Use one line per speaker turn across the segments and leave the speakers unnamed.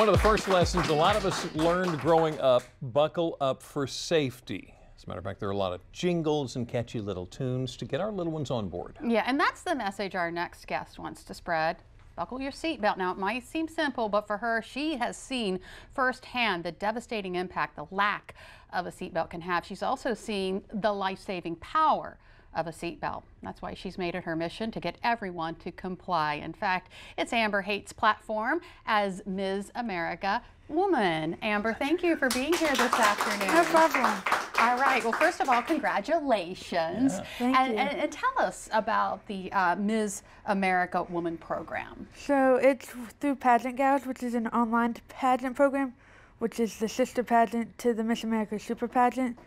One of the first lessons a lot of us learned growing up, buckle up for safety. As a matter of fact, there are a lot of jingles and catchy little tunes to get our little ones on board.
Yeah, and that's the message our next guest wants to spread. Buckle your seatbelt. Now, it might seem simple, but for her, she has seen firsthand the devastating impact the lack of a seatbelt can have. She's also seen the life-saving power of a seatbelt. That's why she's made it her mission to get everyone to comply. In fact, it's Amber Haight's platform as Ms. America Woman. Amber, thank you for being here this afternoon.
No problem.
All right. Well, first of all, congratulations.
Yeah. Thank you.
And tell us about the Ms. America Woman program.
So it's through Pageant Gals, which is an online pageant program, which is the sister pageant to the Miss America Super Pageant.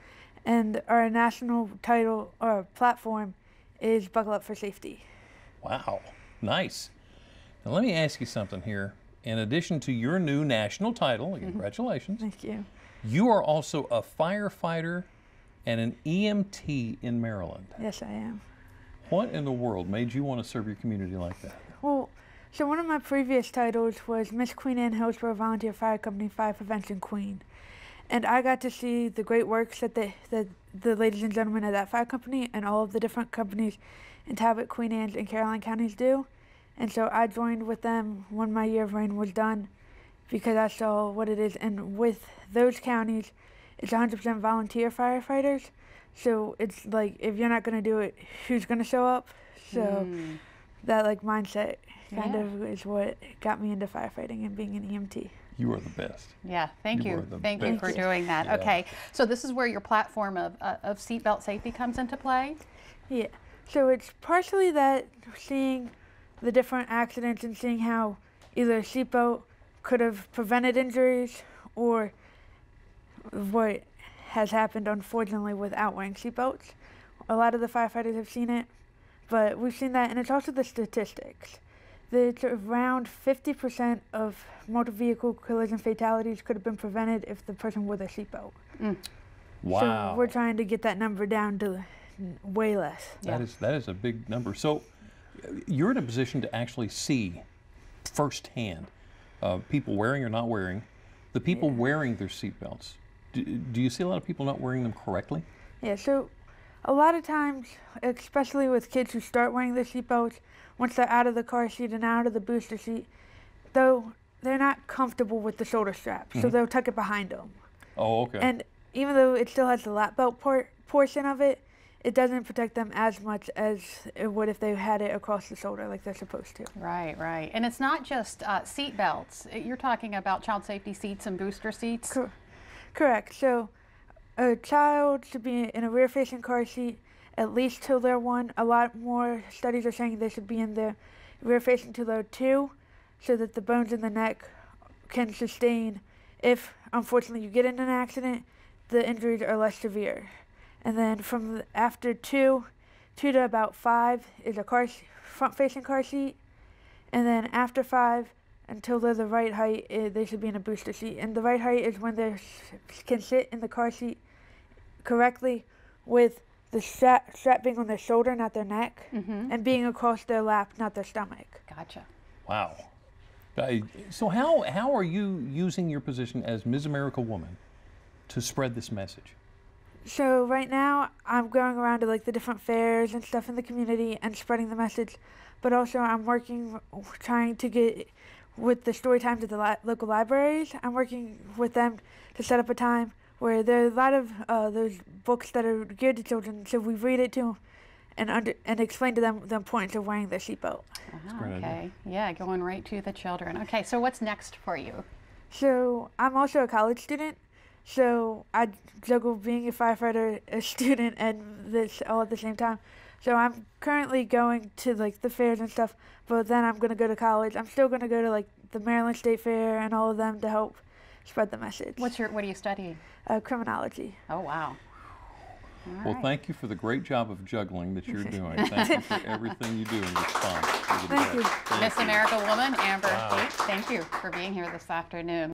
And our national title or platform is Buckle Up for Safety.
Wow, nice. Now let me ask you something here. In addition to your new national title, congratulations.
Thank you.
You are also a firefighter and an EMT in Maryland.
Yes, I am.
What in the world made you want to serve your community like that?
Well, so one of my previous titles was Miss Queen Anne Hillsborough Volunteer Fire Company Fire Prevention Queen. And I got to see the great works that the ladies and gentlemen of that fire company and all of the different companies in Talbot, Queen Anne's, and Caroline counties do. And so I joined with them when my year of reign was done because I saw what it is. And with those counties, it's 100% volunteer firefighters. So it's like, if you're not going to do it, who's going to show up? So that mindset kind of is what got me into firefighting and being an EMT.
You are the best.
Yeah, thank you. Thank you for doing that.
Yeah.
Okay, so this is where your platform of seatbelt safety comes into play?
Yeah, so it's partially that seeing the different accidents and seeing how either a seatbelt could have prevented injuries or what has happened unfortunately without wearing seatbelts. A lot of the firefighters have seen it, but we've seen that, and it's also the statistics. It's around 50% of motor vehicle collision fatalities could have been prevented if the person wore their seatbelt.
Wow.
So we're trying to get that number down to way less.
That is a big number. So you're in a position to actually see firsthand people wearing or not wearing, the people wearing their seatbelts. Do you see a lot of people not wearing them correctly?
Yeah, so a lot of times, especially with kids who start wearing their seatbelts, once they're out of the car seat and out of the booster seat, though they're not comfortable with the shoulder strap, so they'll tuck it behind them.
Oh, okay.
And even though it still has the lap belt portion of it, it doesn't protect them as much as it would if they had it across the shoulder like they're supposed to.
Right, right. And it's not just seat belts. You're talking about child safety seats and booster seats?
Correct. So a child should be in a rear-facing car seat at least till they're 1. A lot more studies are saying they should be in the rear-facing till they're 2, so that the bones in the neck can sustain. If, unfortunately, you get in an accident, the injuries are less severe. And then from after 2 to about 5 is a front-facing car seat. And then after 5, until they're the right height, they should be in a booster seat. And the right height is when they can sit in the car seat correctly with the strap being on their shoulder, not their neck, and being across their lap, not their stomach.
Gotcha.
Wow. So how are you using your position as Ms. America Woman to spread this message?
So right now, I'm going around to the different fairs and stuff in the community and spreading the message, but also I'm trying to get with the story times at the local libraries. I'm working with them to set up a time where there are a lot of those books that are geared to children, so we read it to them and explain to them the importance of wearing their seatbelt.
Okay, yeah, going right to the children. Okay, so what's next for you?
So I'm also a college student, so I juggle being a firefighter, a student, and this all at the same time. So I'm currently going to the fairs and stuff, but then I'm going to go to college. I'm still going to go to the Maryland State Fair and all of them to help spread the message.
What are you studying?
Criminology.
Oh, wow.
Well, thank you for the great job of juggling that you're doing. Thank you for everything you do in response.
Thank you.
Miss America Woman, Amber Haight, thank you for being here this afternoon.